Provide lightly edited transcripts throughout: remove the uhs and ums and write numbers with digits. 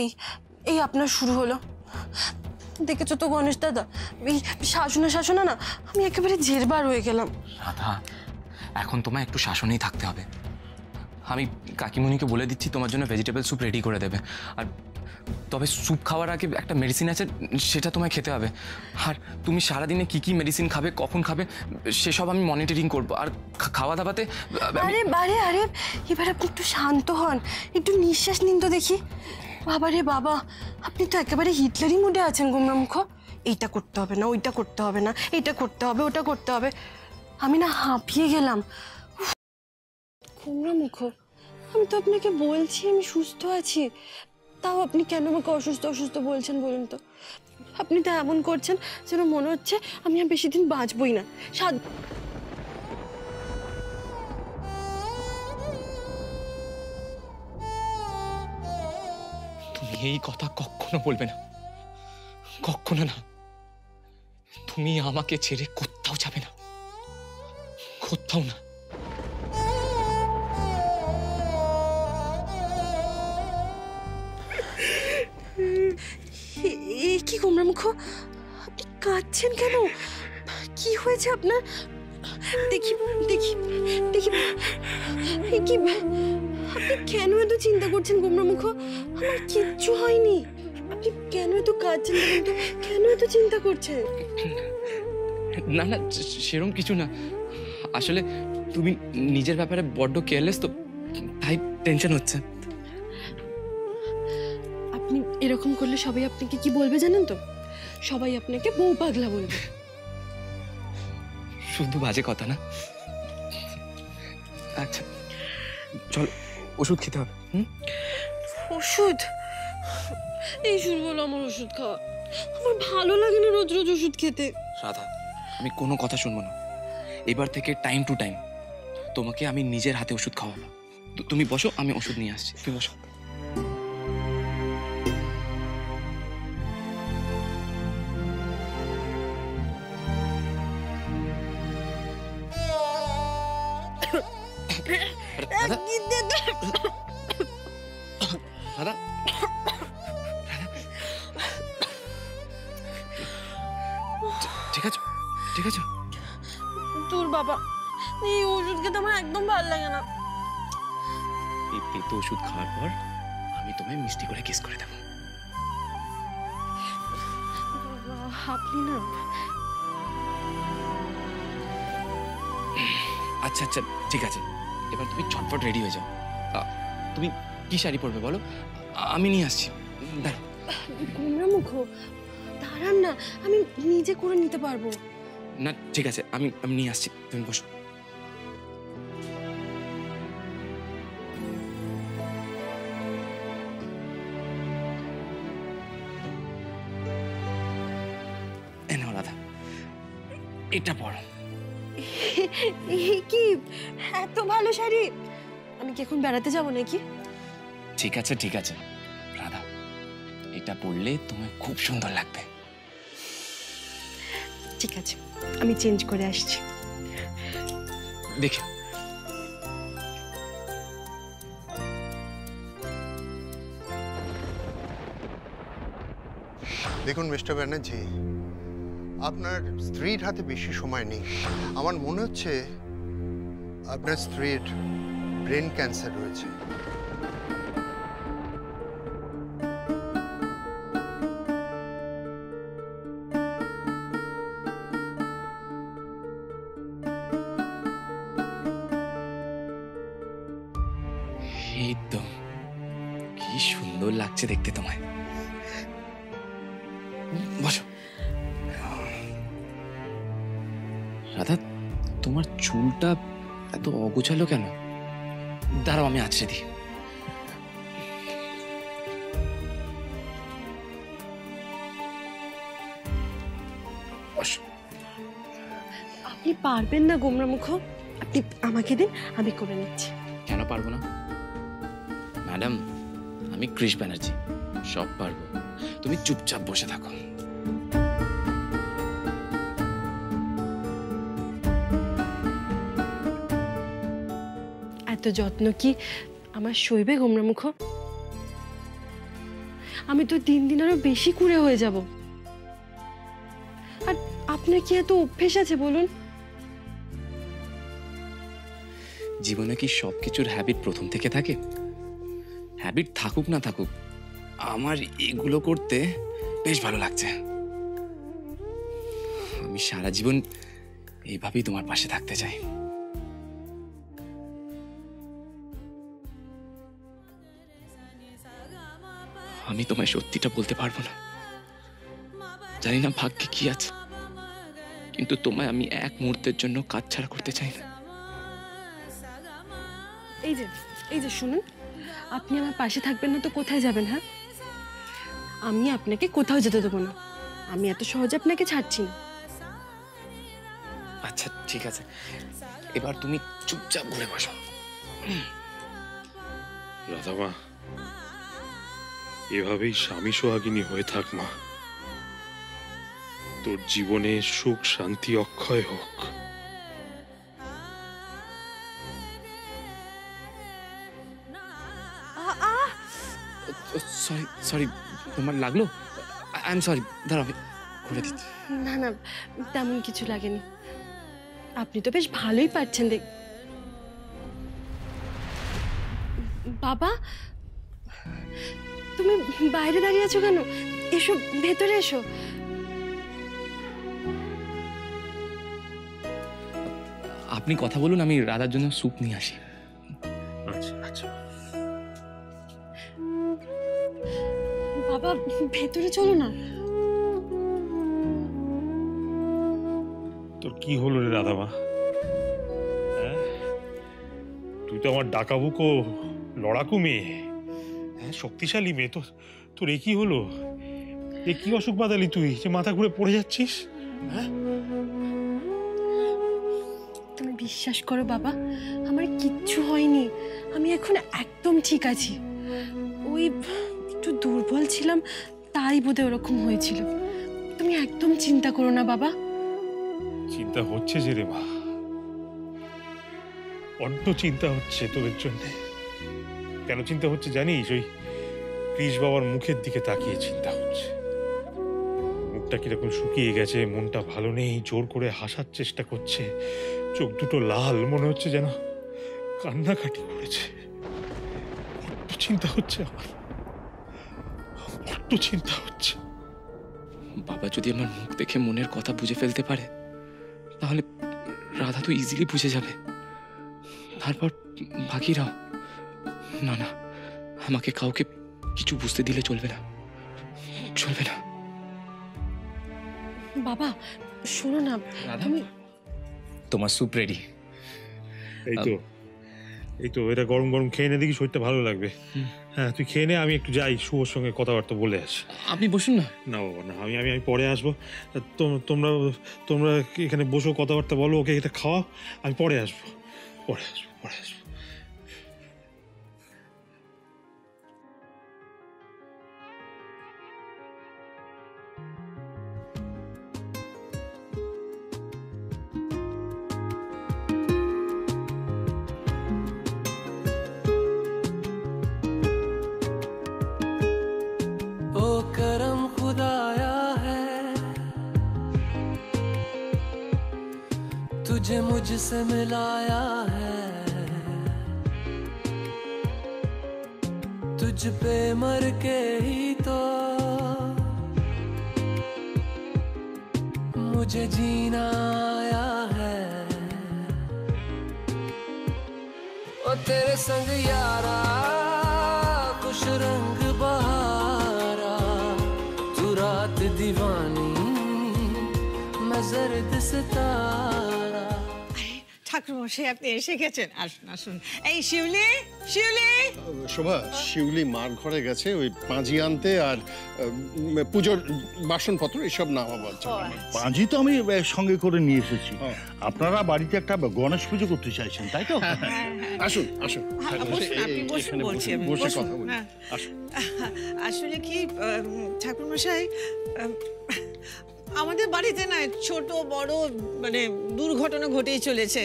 এই এই আপনার শুরু হলো। দেখেছো তো গণেশ দাদা, এই শাসনা না আমি একেবারে জেরবার হয়ে গেলাম। রাধা, এখন তোমায় একটু শাসনেই থাকতে হবে। আমি কাকিমণিকে বলে দিচ্ছি তোমার জন্য ভেজিটেবল স্যুপ রেডি করে দেবে। আর তবে স্যুপ খাওয়ার আগে একটা মেডিসিন আছে, সেটা তোমায় খেতে হবে। আর তুমি সারাদিনে কি কি মেডিসিন খাবে, কখন খাবে, সেসব আমি মনিটরিং করবো। আর খাওয়া দাওয়াতে আরে আরে আরে এবার আপনি একটু শান্ত হন, একটু নিঃশ্বাস নিন তো দেখি। বাবা রে বাবা, আপনি তো একেবারে হিটলারি মুডে আছেন গোমরামুখ। এইটা করতে হবে না, ওইটা করতে হবে না, এইটা করতে হবে, ওটা করতে হবে। আমি না হাঁপিয়ে গেলাম। গোমরামুখ, আমি তো আপনাকে বলছি আমি সুস্থ আছি, তাও আপনি কেন আমাকে অসুস্থ অসুস্থ বলছেন বলুন তো? আপনি তো এমন করছেন যেন মনে হচ্ছে আমি আর বেশি দিন বাঁচবই না। তুমি এই কথা কখনো বলবে না, কখনো না। তুমি আমাকে ছেড়ে কোথাও যাবে না, কোথাও না। কি গোমরামুখ, আপনি কাঁদছেন কেন? কি হয়েছে আপনার? দেখি দেখি দেখি কি, আপনি কেন এত চিন্তা করছেন গোমরামুখ? আমার কিচ্ছু হয়নি। আপনি কেন এত কাঁদছেন বলুন তো? কেন এত চিন্তা করছেন? না না, সেরকম কিছু না। আসলে তুমি নিজের ব্যাপারে বড্ড কেয়ারলেস তো, তাই টেনশন হচ্ছে। আপনি এরকম করলে সবাই আপনাকে কি বলবে জানেন তো? সবাই আপনাকে বউ পাগলা বলবে। শুধু বাজে কথা না। আচ্ছা চল, ওষুধ খেতে হবে। ওষুধ? এই শুরু হলো আমার ওষুধ খাওয়া। আমার ভালো লাগে না রোজ রোজ ওষুধ খেতে। রাধা, আমি কোনো কথা শুনবো না। এবার থেকে টাইম টু টাইম তোমাকে আমি নিজের হাতে ওষুধ খাওয়াবো। তুমি বসো, আমি ওষুধ নিয়ে আসছি। তুমি বসো। রাধা, ঠিক আছে, ঠিক আছে। তোর বাবা, এই ওষুধ খেতে আমার একদম ভালো লাগে না। এই পেতো ওষুধ খাওয়ার পর আমি তোমায় মিষ্টি করে কিস করে দেবো। আপনি না। আচ্ছা আচ্ছা ঠিক আছে, এবার তুমি চটপট রেডি হয়ে যাও। তুমি কি শাড়ি পরবে বলো, আমি নিয়ে আসছি। দাঁড়াও। গোমরামুখ, দাঁড়ান না, আমি নিজে করে নিতে পারবো। না ঠিক আছে, আমি নিয়ে আসছি, তুমি বসো। এনাও রাধা, এটা পড়ো। কি এত ভালো শাড়ি! আমি কি এখন বেড়াতে যাব নাকি? ঠিক আছে ঠিক আছে রাধা, এটা পরলে তোমায় খুব সুন্দর লাগবে। ঠিক আছে, আমি চেঞ্জ করে আসছি। দেখি। দেখুন মিস্টার ব্যানার্জি, আপনার স্ত্রীর হাতে বেশি সময় নেই। আমার মনে হচ্ছে আপনার স্ত্রীর ব্রেন ক্যান্সার রয়েছে। এই তো, কি সুন্দর লাগছে দেখতে তোমায়। বসো। রাধা, তোমার চুলটা এত অগোছালো কেন? দাঁড়াও, আমি আছড়ে দিই। আপনি পারবেন না গোমরামুখ, আপনি আমাকে দিন, আমি করে নিচ্ছি। কেন পারবো না ম্যাডাম? আমি কৃষ ব্যানার্জি, সব পারবো। তুমি চুপচাপ বসে থাকো। এত যত্ন কি আমার সইবে গোমরামুখ? আমি তো দিন দিন আরো বেশি কুঁড়ে হয়ে যাব। আর আপনার কি এত অভ্যেস আছে বলুন? জীবনে কি সব কিছুর হ্যাবিট প্রথম থেকে থাকে? হ্যাবিট থাকুক না থাকুক, আমার এগুলো করতে বেশ ভালো লাগছে। আমি সারা জীবন এইভাবেই তোমার পাশে থাকতে চাই। আমি তোমায় সত্যিটা বলতে পারবো না, জানি না ভাগ্যে কি আছে, কিন্তু তোমায় আমি এক মুহূর্তের জন্য কাজ ছাড়া করতে চাই না। এই যে শুনুন, আপনি আমার পাশে থাকবেন না তো কোথায় যাবেন? হ্যাঁ, আমি আপনাকে কোথাও যেতে দেবো না। আমি এত সহজে আপনাকে ছাড়ছি না। আচ্ছা ঠিক আছে, এবার তুমি চুপচাপ ঘুরে বসো। রাধামা, এভাবেই স্বামী সোহাগিনী হয়ে থাক মা। তোর জীবনে সুখ শান্তি অক্ষয় হোক। সরি সরি, তোমার লাগলো? আই এম সরি, দাঁড়াও ঘুরে দিচ্ছি। না না, তেমন কিছু লাগেনি। আপনি তো বেশ ভালোই পারছেন দেখ। বাবা, তুমি বাইরে দাঁড়িয়ে আছো কেন? এসো, ভেতরে এসো। আপনি কথা বলুন, আমি রাধার জন্য স্যুপ নিয়ে আসি। আচ্ছা আচ্ছা। বাবা, ভেতরে চলো না। তোর কি হলো রে রাধামা? হ্যাঁ, তুই তো আমার ডাকাবুকো লড়াকু মেয়ে, হ্যাঁ শক্তিশালী মেয়ে। তোর এ কি হলো? এ কি অসুখ বাঁধালি তুই যে মাথা ঘুরে পড়ে যাচ্ছিস? হ্যাঁ, তুমি বিশ্বাস করো বাবা, আমার কিচ্ছু হয়নি। আমি এখন একদম ঠিক আছি। ওই একটু দুর্বল ছিলাম, তাই বোধহয় ওরকম হয়েছিল। তুমি একদম চিন্তা করো না বাবা। চিন্তা হচ্ছে যে রে মা, বড্ড চিন্তা হচ্ছে তোদের জন্য। কেন চিন্তা হচ্ছে জানিস? ওই কৃষ বাবার মুখের দিকে তাকিয়ে চিন্তা হচ্ছে। মুখটা কিরকম শুকিয়ে গেছে, মনটা ভালো নেই, জোর করে হাসার চেষ্টা করছে, চোখ দুটো লাল, মনে হচ্ছে যেন কান্নাকাটি করেছে। বড্ড চিন্তা হচ্ছে আমার, বড্ড চিন্তা হচ্ছে। বাবা যদি আমার মুখ দেখে মনের কথা বুঝে ফেলতে পারে, তাহলে রাধা তো ইজিলি বুঝে যাবে। তারপর বাকিরাও। না না, আমাকে কাউকে কিছু বুঝতে দিলে চলবে না, চলবে না। বাবা শোনো না, তুমি তোমার স্যুপ রেডি। এই তো এটা গরম গরম খেয়ে নে, দেখি শরীরটা ভালো লাগবে। হ্যাঁ তুই খেয়ে নে, আমি একটু যাই শুভর সঙ্গে কথাবার্তা বলে আসি। আপনি বসুন না। না বাবা না, আমি আমি আমি পরে আসবো। তোমরা তোমরা এখানে বসো, কথাবার্তা বলো, ওকে এটা খাওয়াও, আমি পরে আসবো, পরে আসবো, পরে আসবো। ओ करम खुदाया है, तुझे मुझसे मिलाया है, तुझ पे मर के ही तो मुझे जीना आया है। ओ तेरे संग यारा खुश रंग बहारा, तू रात दीवानी मैं जर्द सितारा। ঠাকুরমশাই আপনি এসে গেছেন, আসুন আসুন। এই শিউলি, শিউলি। শোভা, শিউলি মার ঘরে গেছে ওই পাঁজি আনতে আর পুজোর বাসনপত্র এসব নামাবার জন্য। পাঁজি তো আমি সঙ্গে করে নিয়ে এসেছি। আপনারা বাড়িতে একটা গণেশ পুজো করতে চাইছেন, তাই তো? আসুন আসুন, বসুন, আপনি বসুন এখানে বলছি আমি, বসে বসুন। কথা বলি। হ্যাঁ। আসুন। আসলে কি ঠাকুরমশাই, আমাদের বাড়িতে না ছোট বড় মানে দুর্ঘটনা ঘটেই চলেছে,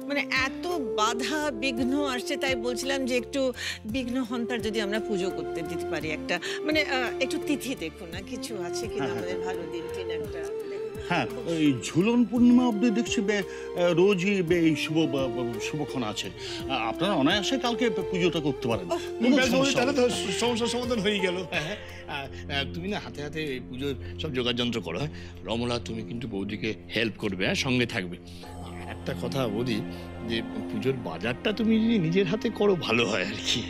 মানে এত বাধা বিঘ্ন আসছে, তাই বলছিলাম যে একটু বিঘ্ন হন্তার যদি আমরা পুজো করতে দিতে পারি একটা, মানে একটু তিথি দেখুন না কিছু আছে কিনা আমাদের ভালো দিন টিন একটা। হ্যাঁ, ওই ঝুলন পূর্ণিমা অব্দি দেখছি রোজই এই শুভক্ষণ আছে। আপনারা অনায়াসে কালকে পুজোটা করতে পারেন। কোনো সমস্যা তাহলে তো হবে না। সমস্যার সমাধান হয়ে গেল। তুমি না হাতে হাতে এই পুজোর সব জোগাড় যন্ত্র করো। হ্যাঁ রমলা, তুমি কিন্তু বৌদিকে হেল্প করবে, হ্যাঁ সঙ্গে থাকবে। আর একটা কথা বৌদি, যে পুজোর বাজারটা তুমি যদি নিজের হাতে করো ভালো হয় আর কি।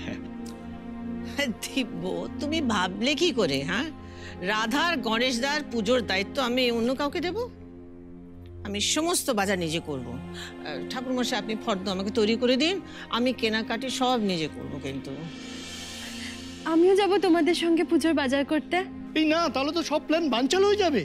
দিব্য, তুমি ভাবলে কি করে? হ্যাঁ, রাধার গণেশদার পুজোর দায়িত্ব আমি অন্য কাউকে দেব? আমি সমস্ত বাজার নিজে করব। ঠাকুরমশাই আপনি ফর্দ আমাকে তৈরি করে দিন, আমি কেনাকাটি সব নিজে করব। কিন্তু আমিও যাব তোমাদের সঙ্গে পুজোর বাজার করতে। এই না, তাহলে তো সব প্ল্যান বানচাল হয়ে যাবে।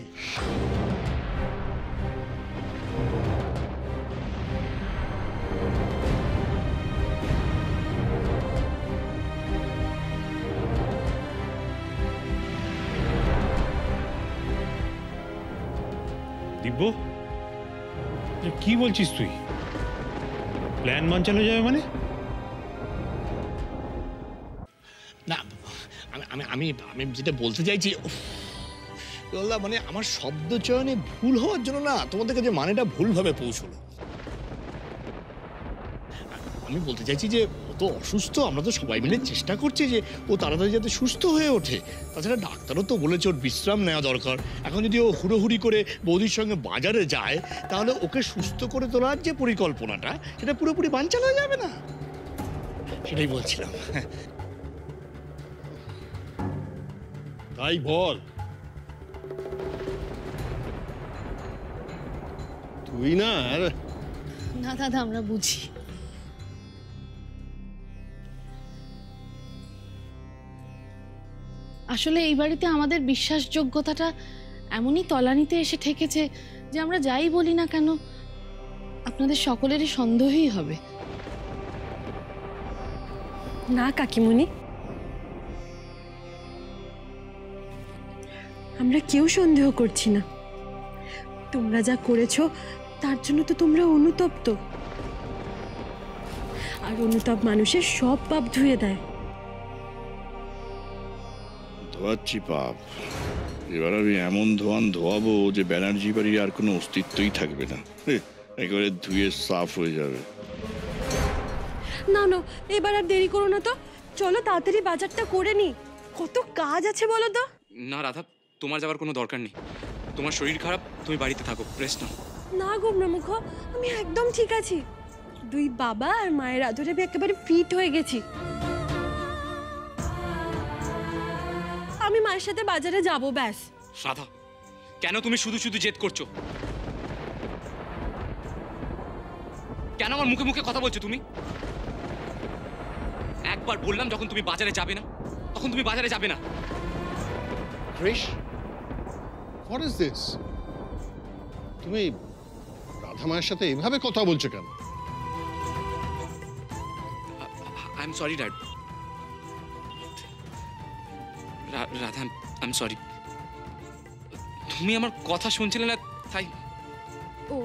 দিব্য, কি বলছিস তুই? প্ল্যান বানচাল হয়ে যাবে মানে? না, আমি আমি আমি যেটা বলতে চাইছি, মানে আমার শব্দ চয়নে ভুল হওয়ার জন্য না তোমাদের কাছে মানেটা ভুলভাবে পৌঁছলো। আমি বলতে চাইছি যে ও তো অসুস্থ, আমরা তো সবাই মিলে চেষ্টা করছি যে ও তাড়াতাড়ি যাতে সুস্থ হয়ে ওঠে। তাছাড়া ডাক্তারও তো বলেছে ওর বিশ্রাম নেওয়া দরকার। এখন যদি ও হুড়োহুড়ি করে বৌদির সঙ্গে বাজারে যায়, তাহলে ওকে সুস্থ করে তোলার যে পরিকল্পনাটা, সেটা পুরোপুরি বানচাল হয়ে যাবে না। সেটাই বলছিলাম। তাই বল। তুই না না দাদা, আমরা বুঝি। আসলে এই বাড়িতে আমাদের বিশ্বাসযোগ্যতাটা এমনই তলানিতে এসে ঠেকেছে যে আমরা যাই বলি না কেন আপনাদের সকলেরই সন্দেহই হবে। না কাকিমুনি, আমরা কেউ সন্দেহ করছি না। তোমরা যা করেছো তার জন্য তো তোমরা অনুতপ্ত, আর অনুতাপ মানুষের সব পাপ ধুয়ে দেয়। ধোয়াচ্ছি পাপ, এবার আমি এমন ধোয়াবো যে ব্যানার্জি বাড়ির আর কোনো অস্তিত্বই থাকবে না, একেবারে ধুয়ে সাফ হয়ে যাবে। না না, এবার আর দেরি করো না তো, চলো তাড়াতাড়ি বাজারটা করে নি। কত কাজ আছে বলো তো। না রাধা, তোমার যাওয়ার কোনো দরকার নেই। তোমার শরীর খারাপ, তুমি বাড়িতে থাকো, রেস্ট নাও। না গোমরামুখ, আমি একদম ঠিক আছি। দুই বাবা আর মায়ের আদরে আমি একেবারে ফিট হয়ে গেছি। আমি মায়ের সাথে বাজারে যাব, ব্যাস। রাধা, কেন তুমি শুধু শুধু জেদ করছো? কেন আমার মুখে মুখে কথা বলছো তুমি? একবার বললাম যখন তুমি বাজারে যাবে না, তখন তুমি বাজারে যাবে না। Krish, what is this? তুমি রাধা মায়ের সাথে এভাবে কথা বলছো কেন? I am sorry dad. Radha, I am sorry. তুমি আমার কথা শুনছিলে না, তাই। ও,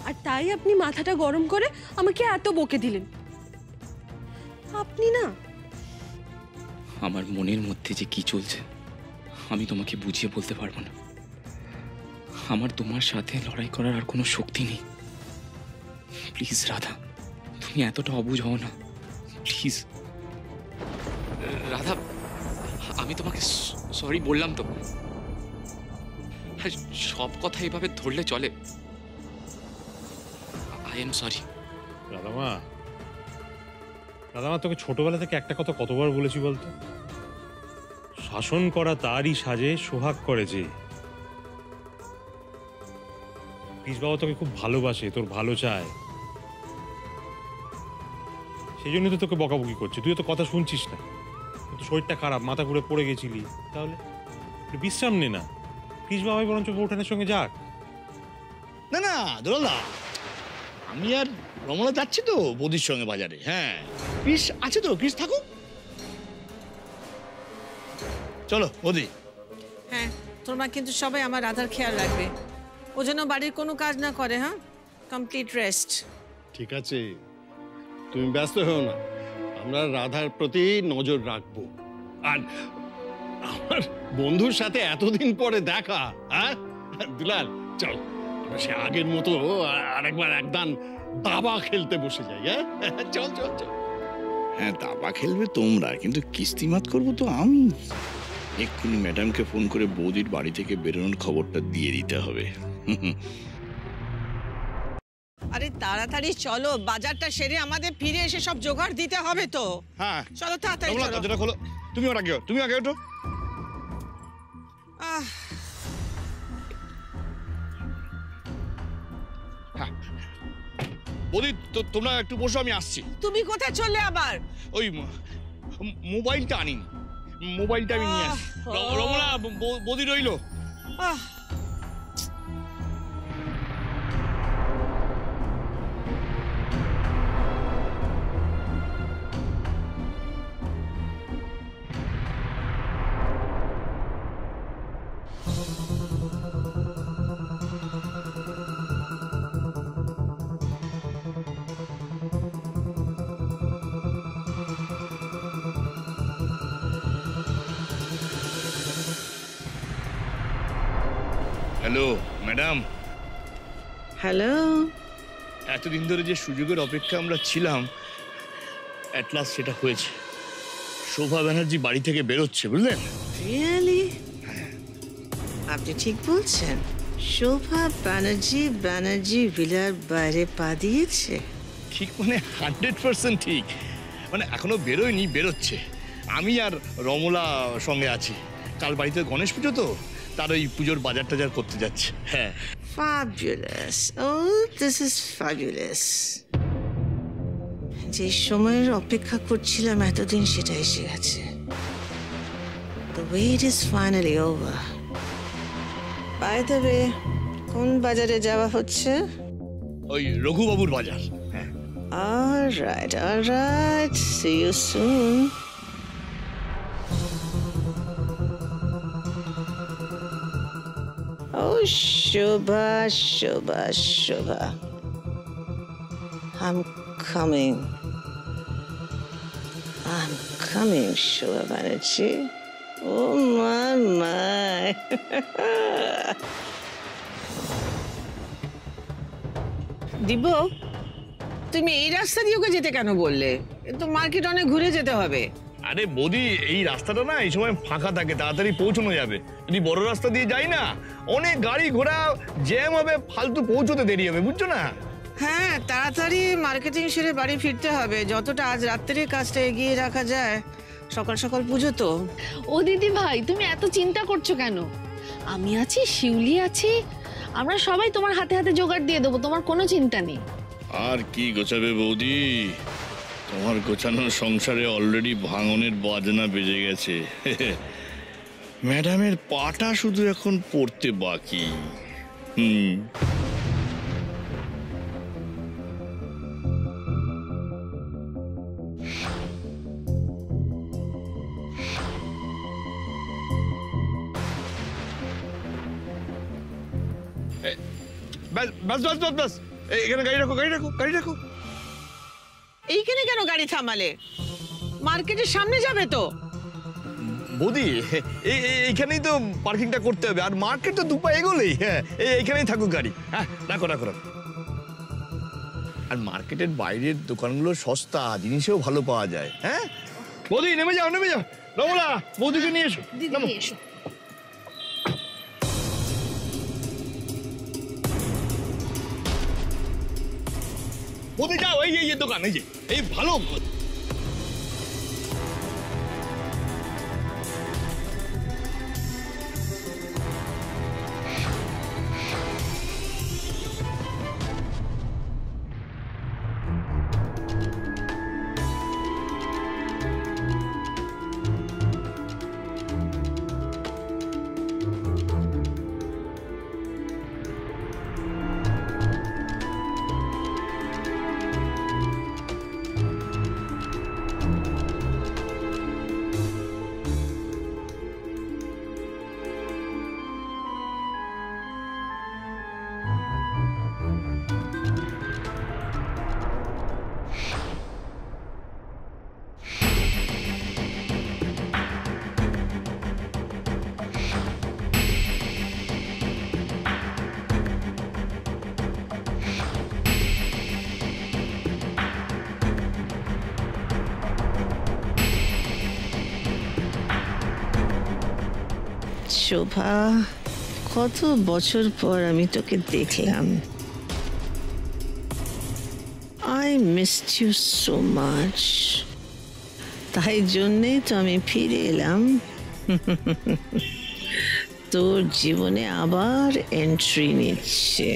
আর তাই আপনি মাথাটা গরম করে আমাকে এত বকে দিলেন? আপনি না, আমার মনের মধ্যে যে কি চলছে আমি তোমাকে বুঝিয়ে বলতে পারবো না। আমার তোমার সাথে লড়াই করার আর কোনো শক্তি নেই। প্লিজ রাধা, তুমি এতটা অবুঝ হও না, প্লিজ। রাধা, আমি তোমাকে সরি বললাম তো। সব কথা এভাবে ধরলে চলে? I am sorry. Radhama, Radhama, তোকে ছোটবেলা থেকে একটা কথা কতবার বলেছি বলতো? শাসন করা তারই সাজে, সোহাগ করে যে। কৃষ বাবা তোকে খুব ভালোবাসে, তোর ভালো চায়, সেই জন্য তো তোকে বকাবকি করছে। তুই তো কথা শুনছিস না, তো শরীরটা খারাপ, মাথা ঘুরে পড়ে গেছিলি, তাহলে বিশ্রাম নে না। কৃষ বাবাই বরঞ্চ বউঠানের সঙ্গে যাক। না না দোলা, আমি আর রমলা যাচ্ছি তো বৌদির সঙ্গে বাজারে। হ্যাঁ, কৃষ আছে তো, কৃষ থাকুক। চলো বৌদি। হ্যাঁ তোমরা কিন্তু সবাই আমার রাধার খেয়াল রাখবে, ও যেন বাড়ির কোনো কাজ না করে। হ্যাঁ, কমপ্লিট রেস্ট। ঠিক আছে, তুমি ব্যস্ত হও না, আমরা রাধার প্রতি নজর রাখবো। আর আমার বন্ধুর সাথে এতদিন পরে দেখা, হ্যাঁ দুলাল, চল আমরা সে আগের মতো আরেকবার একদান দাবা খেলতে বসে যাই। হ্যাঁ চল চল চল। হ্যাঁ, দাবা খেলবে তোমরা, কিন্তু কিস্তিমাত করবো তো আমি। এক্ষুনি ম্যাডামকে ফোন করে বৌদির বাড়ি থেকে বেরোনোর খবরটা দিয়ে দিতে হবে। আরে তাড়াতাড়ি চলো, বাজারটা সেরে আমাদের ফিরে এসে সব জোগাড় দিতে হবে তো। হ্যাঁ চলো তাড়াতাড়ি চলো। দরজাটা খোলো। তুমি আগে, তুমি আগে ওঠো। হ্যাঁ বৌদি, তোমরা একটু বসো, আমি আসছি। তুমি কোথায় চললে আবার? ওই মোবাইলটা আনিনি, মোবাইলটা আমি নিয়ে আসি। রমলা, বৌদি রইলো। Hello madam. হ্যালো। এতদিন ধরে যে সুযোগের অপেক্ষা আমরা ছিলাম, অ্যাট লাস্ট সেটা হয়েছে। শোভা ব্যানার্জি বাড়ি থেকে বেরোচ্ছে, বুঝলেন? রিয়েলি? আপনি ঠিক বলছেন? শোভা ব্যানার্জি ভিলার বাইরে পা দিয়েছে? ঠিক মানে 100% ঠিক। মানে এখনো বেরোয়নি, বেরোচ্ছে। আমি আর রমলা সঙ্গে আছি। কাল বাড়িতে গণেশ পুজো তো, তার ওই পুজোর বাজার টাজার করতে যাচ্ছে। হ্যাঁ। Fabulous. Oh, this is fabulous. যে সময়ের অপেক্ষা করছিলাম এতদিন, সেটা এসে গেছে। The wait is finally over. By the way, কোন বাজারে যাওয়া হচ্ছে? ওই রঘুবাবুর বাজার। হ্যাঁ। All right. See you soon. Oh, Shobha. I'm coming, Shobha Banerjee. Oh, my. দিব, তুমি এই রাস্তা দিয়ে ওকে যেতে কেন বললে? তো মার্কেট অনেক ঘুরে যেতে হবে। আরে বৌদি, এই রাস্তাটা না এই সময় ফাঁকা থাকে, তাড়াতাড়ি পৌঁছানো যাবে। যদি বড় রাস্তা দিয়ে যাই না, অনেক গাড়ি ঘোড়া জ্যাম হবে, ফালতু পৌঁছতে দেরি হবে, বুঝছো না? হ্যাঁ, তাড়াতাড়ি মার্কেটিং সেরে বাড়ি ফিরতে হবে। যতটা আজ রাত্রে কাজটা এগিয়ে রাখা যায়। সকাল সকাল পুজো তো। ও দিদি ভাই, তুমি এত চিন্তা করছো কেন? আমি আছি, শিউলি আছি, আমরা সবাই তোমার হাতে হাতে জোগাড় দিয়ে দেবো, তোমার কোনো চিন্তা নেই। আর কি গোছাবে বৌদি, তোমার গোছানো সংসারে অলরেডি ভাঙনের বাজনা বেজে গেছে। ম্যাডামের পাটা শুধু এখন পড়তে বাকি। বাস, এখানে গাড়ি রাখো। এইখানে কেন গাড়ি থামালে? মার্কেটের সামনে যাবে তো। বৌদি, এইখানেই তো পার্কিংটা করতে হবে, আর মার্কেট তো দুপা এগোলেই। হ্যাঁ, এইখানেই থাকুক গাড়ি। হ্যাঁ, রাখো। আর মার্কেটের বাইরের দোকানগুলো সস্তা, জিনিসও ভালো পাওয়া যায়। হ্যাঁ বৌদি, নেমে যাও। রমলা, বৌদিকে নিয়ে এসো। এসো। বৌদি যাও, এই দোকান, এই ভালো। শোভা, কত বছর পর আমি তোকে দেখলাম। I missed you so much. তাই জন্যেই তো আমি ফিরে এলাম তোর জীবনে আবার এন্ট্রি নিচ্ছে।